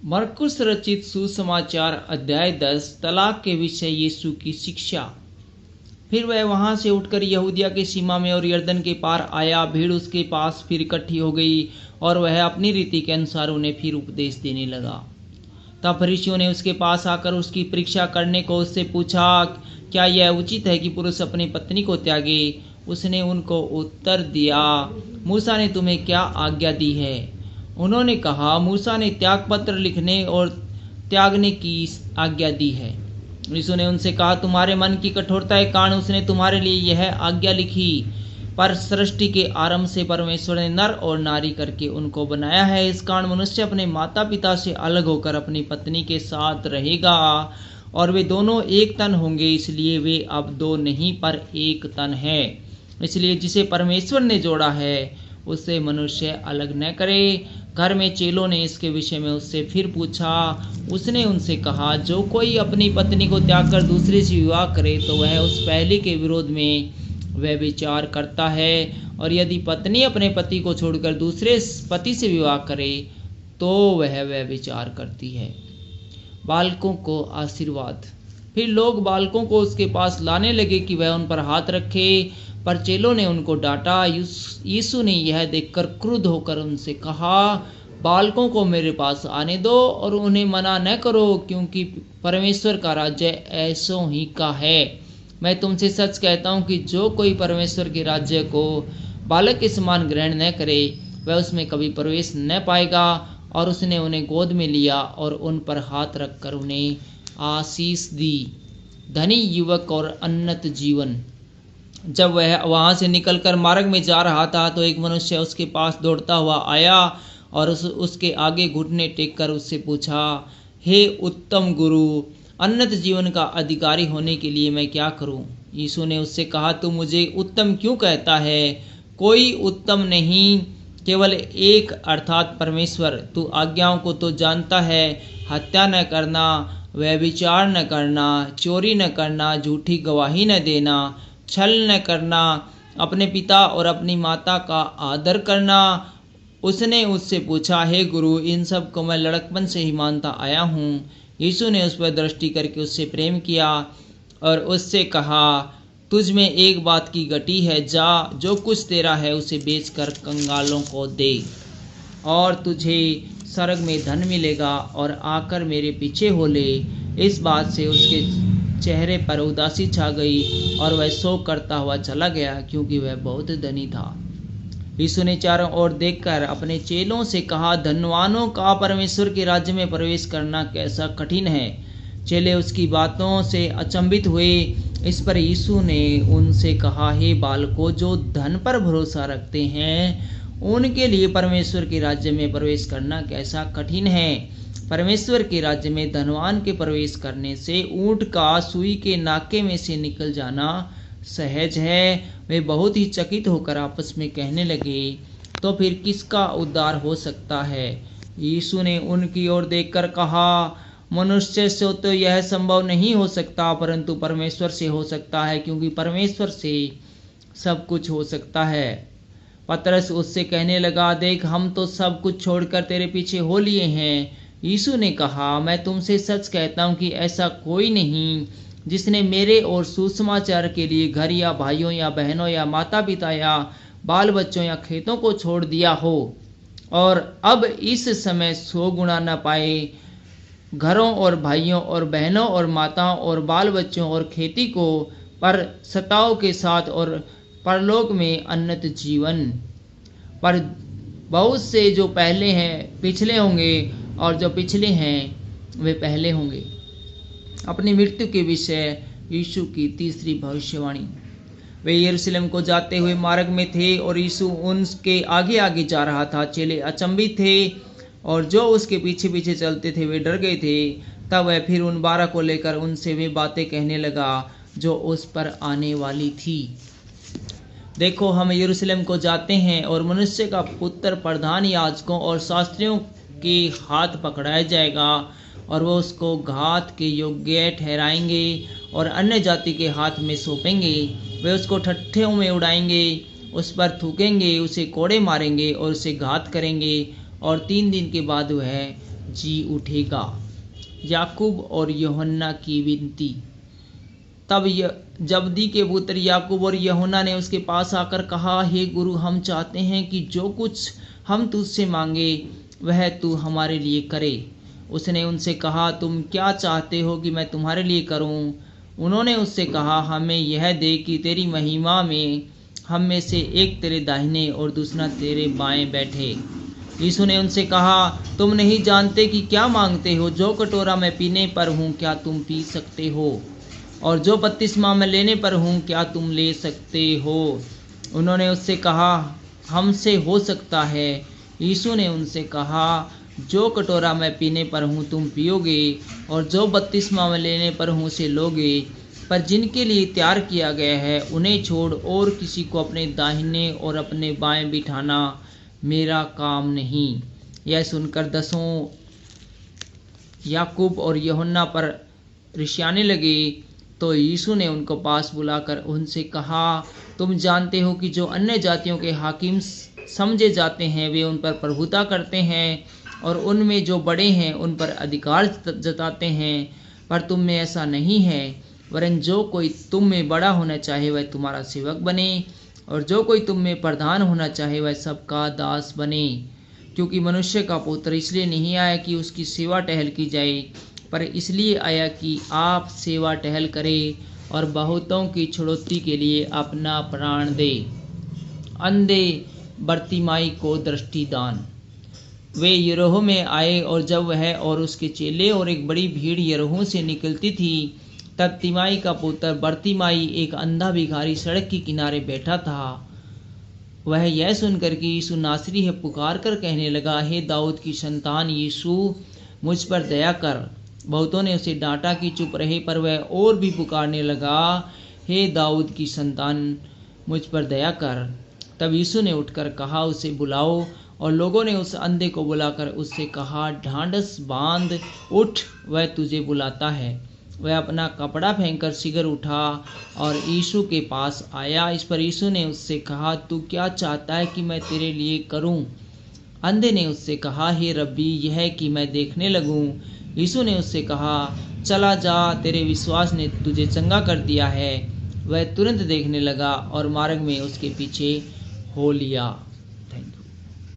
मरकुस रचित सुसमाचार अध्याय 10 तलाक के विषय यीशु की शिक्षा। फिर वह वहां से उठकर यहूदिया के सीमा में और यरदन के पार आया। भीड़ उसके पास फिर इकट्ठी हो गई और वह अपनी रीति के अनुसार उन्हें फिर उपदेश देने लगा। तब फरीसियों ने उसके पास आकर उसकी परीक्षा करने को उससे पूछा, क्या यह उचित है कि पुरुष अपनी पत्नी को त्यागे? उसने उनको उत्तर दिया, मूसा ने तुम्हें क्या आज्ञा दी है? उन्होंने कहा, मूसा ने त्याग पत्र लिखने और त्यागने की आज्ञा दी है। यीशु ने उनसे कहा, तुम्हारे मन की कठोरता के कारण उसने तुम्हारे लिए यह आज्ञा लिखी, पर सृष्टि के आरंभ से परमेश्वर ने नर और नारी करके उनको बनाया है। इस कारण मनुष्य अपने माता पिता से अलग होकर अपनी पत्नी के साथ रहेगा और वे दोनों एक तन होंगे। इसलिए वे अब दो नहीं पर एक तन है। इसलिए जिसे परमेश्वर ने जोड़ा है उससे मनुष्य अलग न करे। घर में चेलों ने इसके विषय में उससे फिर पूछा। उसने उनसे कहा, जो कोई अपनी पत्नी को त्याग कर दूसरे से विवाह करे तो वह उस पहली के विरोध में व्यभिचार करता है, और यदि पत्नी अपने पति को छोड़कर दूसरे पति से विवाह करे तो वह व्यभिचार करती है। बालकों को आशीर्वाद। फिर लोग बालकों को उसके पास लाने लगे कि वह उन पर हाथ रखे, पर चेलों ने उनको डांटा। यीशु ने यह देखकर क्रुद्ध होकर उनसे कहा, बालकों को मेरे पास आने दो और उन्हें मना न करो, क्योंकि परमेश्वर का राज्य ऐसों ही का है। मैं तुमसे सच कहता हूँ कि जो कोई परमेश्वर के राज्य को बालक के समान ग्रहण न करे वह उसमें कभी प्रवेश न पाएगा। और उसने उन्हें गोद में लिया और उन पर हाथ रखकर उन्हें आशीष दी। धनी युवक और उन्नत जीवन। जब वह वहां से निकलकर मार्ग में जा रहा था तो एक मनुष्य उसके पास दौड़ता हुआ आया और उसके आगे घुटने टेक कर उससे पूछा, हे उत्तम गुरु, उन्नत जीवन का अधिकारी होने के लिए मैं क्या करूं? यीशु ने उससे कहा, तू मुझे उत्तम क्यों कहता है? कोई उत्तम नहीं, केवल एक, अर्थात परमेश्वर। तू आज्ञाओं को तो जानता है, हत्या न करना, व्यभिचार न करना, चोरी न करना, झूठी गवाही न देना, छल न करना, अपने पिता और अपनी माता का आदर करना। उसने उससे पूछा, हे गुरु, इन सब को मैं लड़कपन से ही मानता आया हूँ। यीशु ने उस पर दृष्टि करके उससे प्रेम किया और उससे कहा, तुझ में एक बात की घटी है, जा, जो कुछ तेरा है उसे बेचकर कंगालों को दे और तुझे स्वर्ग में धन मिलेगा, और आकर मेरे पीछे हो ले। इस बात से उसके चेहरे पर उदासी छा गई और वह शोक करता हुआ चला गया, क्योंकि वह बहुत धनी था। यीशु ने चारों ओर देखकर अपने चेलों से कहा, धनवानों का परमेश्वर के राज्य में प्रवेश करना कैसा कठिन है। चेले उसकी बातों से अचंभित हुए। इस पर यीशु ने उनसे कहा, हे बालकों, जो धन पर भरोसा रखते हैं उनके लिए परमेश्वर के राज्य में प्रवेश करना कैसा कठिन है। परमेश्वर के राज्य में धनवान के प्रवेश करने से ऊंट का सुई के नाके में से निकल जाना सहज है। वे बहुत ही चकित होकर आपस में कहने लगे, तो फिर किसका उद्धार हो सकता है? यीशु ने उनकी ओर देखकर कहा, मनुष्य से तो यह संभव नहीं हो सकता, परंतु परमेश्वर से हो सकता है, क्योंकि परमेश्वर से सब कुछ हो सकता है। पतरस उससे कहने लगा, देख, हम तो सब कुछ छोड़कर तेरे पीछे हो लिए हैं। यीशु ने कहा, मैं तुमसे सच कहता हूँ कि ऐसा कोई नहीं जिसने मेरे और सुसमाचार के लिए घर या भाइयों या बहनों या माता पिता या बाल बच्चों या खेतों को छोड़ दिया हो और अब इस समय 100 गुना न पाए, घरों और भाइयों और बहनों और माताओं और बाल बच्चों और खेती को, पर सताओं के साथ और परलोक में उन्नत जीवन। पर बहुत से जो पहले हैं पिछले होंगे और जो पिछले हैं वे पहले होंगे। अपनी मृत्यु के विषय यीशु की तीसरी भविष्यवाणी। वे यरूशलेम को जाते हुए मार्ग में थे और यीशु उनके आगे आगे जा रहा था। चेले अचंभित थे और जो उसके पीछे पीछे चलते थे वे डर गए थे। तब वह फिर उन 12 को लेकर उनसे वे बातें कहने लगा जो उस पर आने वाली थी। देखो, हम यरूशलेम को जाते हैं और मनुष्य का पुत्र प्रधान याजकों और शास्त्रियों के हाथ पकड़ाया जाएगा और वो उसको घात के योग्य ठहराएंगे और अन्य जाति के हाथ में सौंपेंगे। वे उसको ठट्ठों में उड़ाएंगे, उस पर थूकेंगे, उसे कोड़े मारेंगे और उसे घात करेंगे, और 3 दिन के बाद वह जी उठेगा। याकूब और यूहन्ना की विनती। तब जब्दी के पुत्र याकूब और यूहन्ना ने उसके पास आकर कहा, हे गुरु, हम चाहते हैं कि जो कुछ हम तुझसे मांगे वह तू हमारे लिए करे। उसने उनसे कहा, तुम क्या चाहते हो कि मैं तुम्हारे लिए करूं? उन्होंने उससे कहा, हमें यह दे कि तेरी महिमा में हम में से एक तेरे दाहिने और दूसरा तेरे बाएं बैठे। यीशु ने उनसे कहा, तुम नहीं जानते कि क्या मांगते हो। जो कटोरा मैं पीने पर हूँ क्या तुम पी सकते हो? और जो बपतिस्मा मैं लेने पर हूँ क्या तुम ले सकते हो? उन्होंने उससे कहा, हमसे हो सकता है। यीशु ने उनसे कहा, जो कटोरा मैं पीने पर हूँ तुम पियोगे, और जो बपतिस्मा मैं लेने पर हूँ उसे लोगे, पर जिनके लिए तैयार किया गया है उन्हें छोड़ और किसी को अपने दाहिने और अपने बाएं बिठाना मेरा काम नहीं। यह सुनकर दसों याकूब और यूहन्ना पर रिसियाने लगे। तो यीशु ने उनको पास बुलाकर उनसे कहा, तुम जानते हो कि जो अन्य जातियों के हाकिम समझे जाते हैं वे उन पर प्रभुता करते हैं और उनमें जो बड़े हैं उन पर अधिकार जताते हैं, पर तुम में ऐसा नहीं है। वरन जो कोई तुम में बड़ा होना चाहे वह तुम्हारा सेवक बने, और जो कोई तुम में प्रधान होना चाहे वह सबका दास बने। क्योंकि मनुष्य का पुत्र इसलिए नहीं आया कि उसकी सेवा टहल की जाए, पर इसलिए आया कि आप सेवा टहल करें और बहुतों की छुड़ौती के लिए अपना प्राण दे। अंधे बर्तिमाई को दृष्टिदान। वे यरीहो में आए, और जब वह और उसके चेले और एक बड़ी भीड़ यरीहो से निकलती थी, तब तिमाई का पुत्र बर्तिमाई एक अंधा भिखारी सड़क के किनारे बैठा था। वह यह सुनकर कि यीशु नासरी है पुकार कर कहने लगा, हे दाऊद की संतान यीशु, मुझ पर दया कर। बहुतों ने उसे डांटा कि चुप रहे, पर वह और भी पुकारने लगा, हे दाऊद की संतान, मुझ पर दया कर। तब यीशु ने उठकर कहा, उसे बुलाओ। और लोगों ने उस अंधे को बुलाकर उससे कहा, ढांढस बांध, उठ, वह तुझे बुलाता है। वह अपना कपड़ा फेंककर शीघ्र उठा और यीशु के पास आया। इस पर यीशु ने उससे कहा, तू क्या चाहता है कि मैं तेरे लिए करूं? अंधे ने उससे कहा, हे रब्बी, यह कि मैं देखने लगूं। यीशु ने उससे कहा, चला जा, तेरे विश्वास ने तुझे चंगा कर दिया है। वह तुरंत देखने लगा और मार्ग में उसके पीछे हो लिया।